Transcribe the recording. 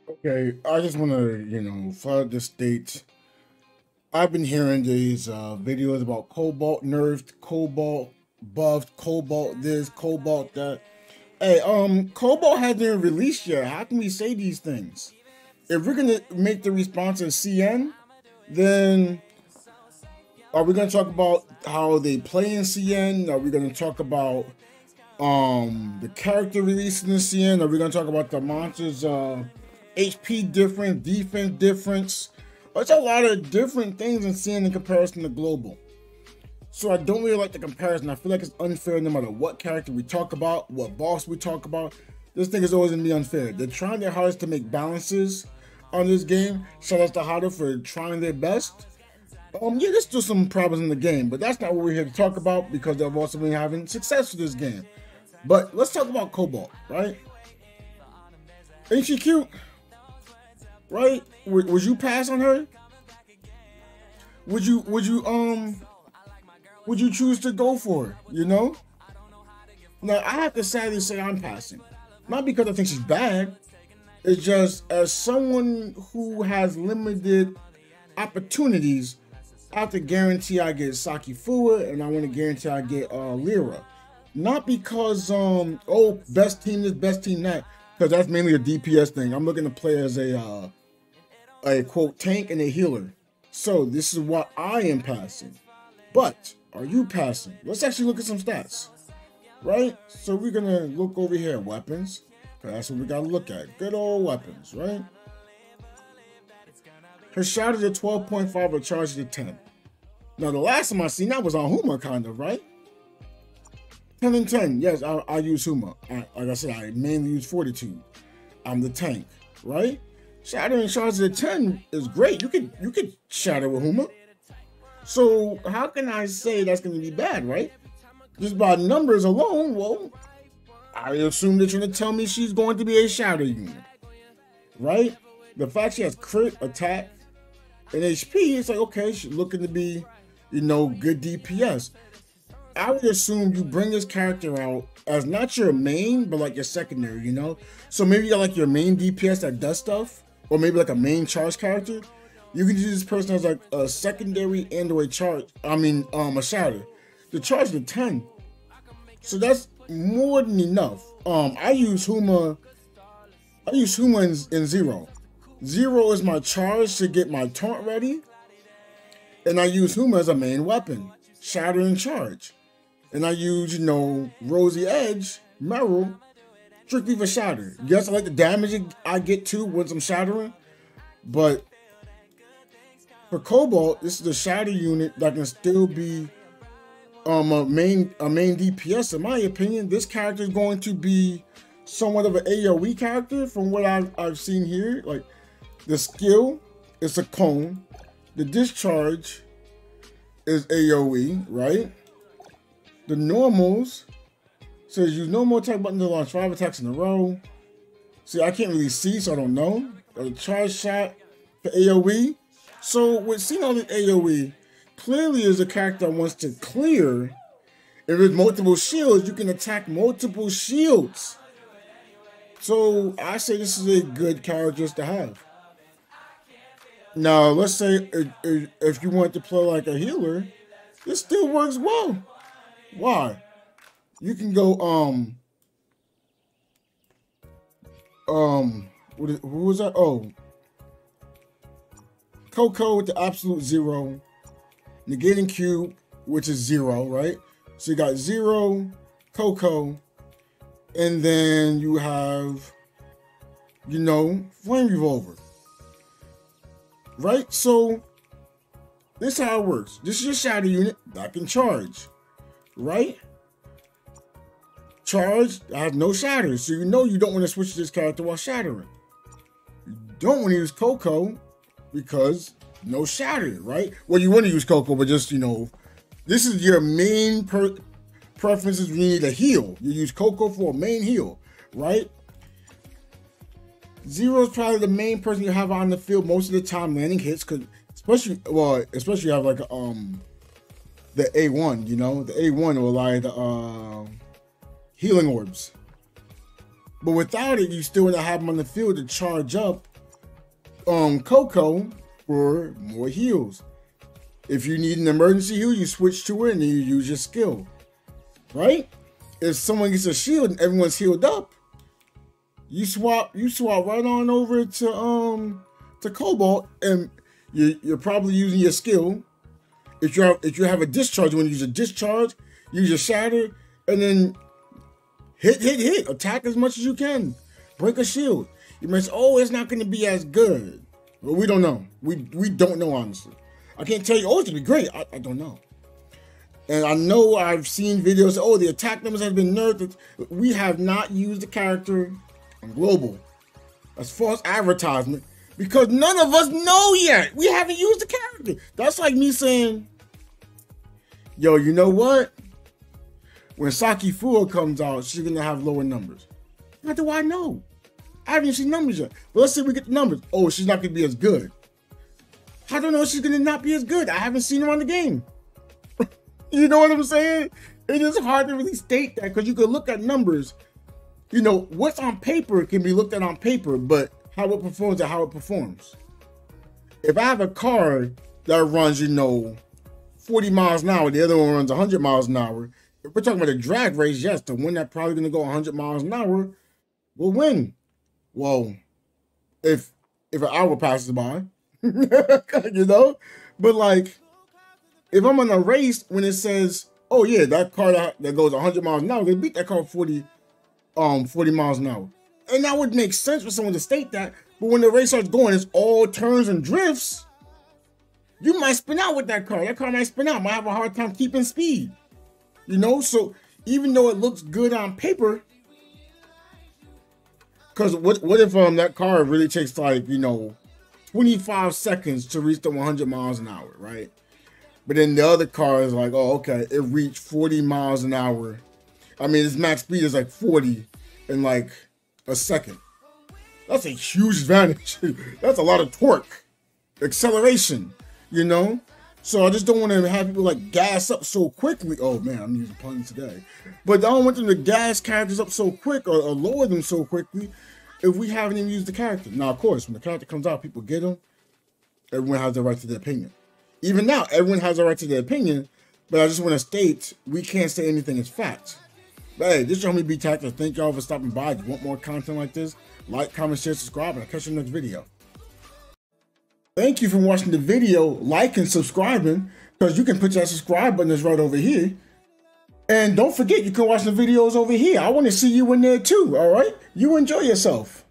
Okay, I just want to, flood the state. I've been hearing these videos about Cobalt nerfed, Cobalt buffed, Cobalt this, Cobalt that. Hey, Cobalt hasn't been released yet. How can we say these things? If we're gonna make the response a CN, then are we gonna talk about how they play in CN? Are we gonna talk about the character releasing in CN? Are we gonna talk about the monsters HP difference, defense difference? It's a lot of different things in CN in comparison to global. So I don't really like the comparison. I feel like it's unfair no matter what character we talk about, what boss we talk about. This thing is always gonna be unfair. They're trying their hardest to make balances on this game. Shout out to Hada for trying their best. Yeah, there's still some problems in the game, but that's not what we're here to talk about because they've also been having success with this game. But let's talk about Cobalt, right? Ain't she cute? Right? Would you pass on her? Would you choose to go for her, you know? Now I have to sadly say I'm passing. Not because I think she's bad. It's just as someone who has limited opportunities, I have to guarantee I get Saki Fua and I want to guarantee I get Lyra. Not because best team this, best team that, because that's mainly a DPS thing. I'm looking to play as a quote tank and a healer. So this is what I am passing. But are you passing? Let's actually look at some stats. Right? So we're gonna look over here at weapons. That's what we gotta look at. Good old weapons, right? Her shot is at 12.5, her charge is at 10. Now the last time I seen that was on Huma, kind of, right? 10 and 10. Yes, I use Huma. Like I said, I mainly use Fortitude. I'm the tank, right? Shatter and charge at 10 is great. You could shatter with Huma. So how can I say that's gonna be bad, right? Just by numbers alone, well, I assume they're trying to tell me she's going to be a shatter unit, right? The fact she has crit, attack, and HP, it's like, okay, she's looking to be, good DPS. I would assume you bring this character out as not your main, but like your secondary, So maybe you got like your main DPS that does stuff, or maybe like a main charge character. You can use this person as like a secondary and or a charge. A shatter. The charge is 10, so that's more than enough. I use Huma in 0. 0 is my charge to get my taunt ready, and I use Huma as a main weapon, shatter and charge. And I use, Rosy Edge, Meryl, strictly for shatter. Yes, I like the damage I get too once I'm shattering, but for Cobalt, this is a shatter unit that can still be a main DPS. In my opinion, this character is going to be somewhat of an AoE character from what I've seen here. Like the skill is a cone, the discharge is AoE, right? The normals says use no more attack button to launch 5 attacks in a row. See, I can't really see, so I don't know. Got a charge shot for AoE. So with seeing all the AoE, clearly is a character that wants to clear. If there's multiple shields, you can attack multiple shields. So I say this is a good character to have. Now, let's say if you want to play like a healer, this still works well. Why? You can go who was that? Oh, Coco with the absolute 0, negating cube, which is 0, right? So you got 0, Coco, and then you have, Flame Revolver, right? So this is how it works. This is your shatter unit that can charge, right? Charge has no shatter, so you don't want to switch to this character while shattering. You don't want to use Coco because no shatter, right? Well, you want to use Coco, but just, this is your main preferences when you need a heal. You use Coco for a main heal, right? 0 is probably the main person you have on the field most of the time landing hits, because especially you have like the A1, the A1 or like the healing orbs. But without it, you still want to have them on the field to charge up Coco for more heals. If you need an emergency heal, you switch to it and then you use your skill, right? If someone gets a shield and everyone's healed up, you swap right on over to Colbalt, and you're probably using your skill. If you have a discharge, you want to use a discharge, use your shatter, and then hit, attack as much as you can, break a shield. You might say, oh, it's not going to be as good. Well, we don't know. We don't know, honestly. I can't tell you, oh, it's going to be great. I don't know. And I know I've seen videos, oh, the attack numbers have been nerfed. We have not used the character on global as far as advertisement because none of us know yet. We haven't used the character. That's like me saying, yo, you know what? When Saki Fuo comes out, she's going to have lower numbers. How do I know? I haven't seen numbers yet. But let's say we get the numbers. Oh, she's not going to be as good. How do I know she's going to not be as good? I haven't seen her on the game. You know what I'm saying? It is hard to really state that because you can look at numbers. You know, what's on paper can be looked at on paper, but how it performs and how it performs. If I have a car that runs, 40 miles an hour, the other one runs 100 miles an hour. If we're talking about a drag race, yes, the one that's probably going to go 100 miles an hour will win. Well, if an hour passes by, but like, if I'm on a race when it says, oh yeah, that car that goes 100 miles an hour, they beat that car 40 miles an hour. And that would make sense for someone to state that. But when the race starts going, it's all turns and drifts. You might spin out with that car. That car might spin out, might have a hard time keeping speed. So even though it looks good on paper, because what if that car really takes like, 25 seconds to reach the 100 miles an hour, right? But then the other car is like, oh, okay, it reached 40 miles an hour. I mean, its max speed is like 40 in like a second. That's a huge advantage. That's a lot of torque, acceleration, So I just don't want to have people like gas up so quickly. Oh man, I'm using puns today. But I don't want them to gas characters up so quick or lower them so quickly if we haven't even used the character. Now, of course, when the character comes out, people get them. Everyone has the right to their opinion. Even now, everyone has a right to their opinion, but I just want to state, we can't say anything as facts. But hey, this is your homie BTactics. Thank y'all for stopping by. If you want more content like this, like, comment, share, subscribe, and I'll catch you in the next video. Thank you for watching the video, like, and subscribing, because you can put that subscribe button that's right over here. And don't forget, you can watch the videos over here. I want to see you in there too, all right? You enjoy yourself.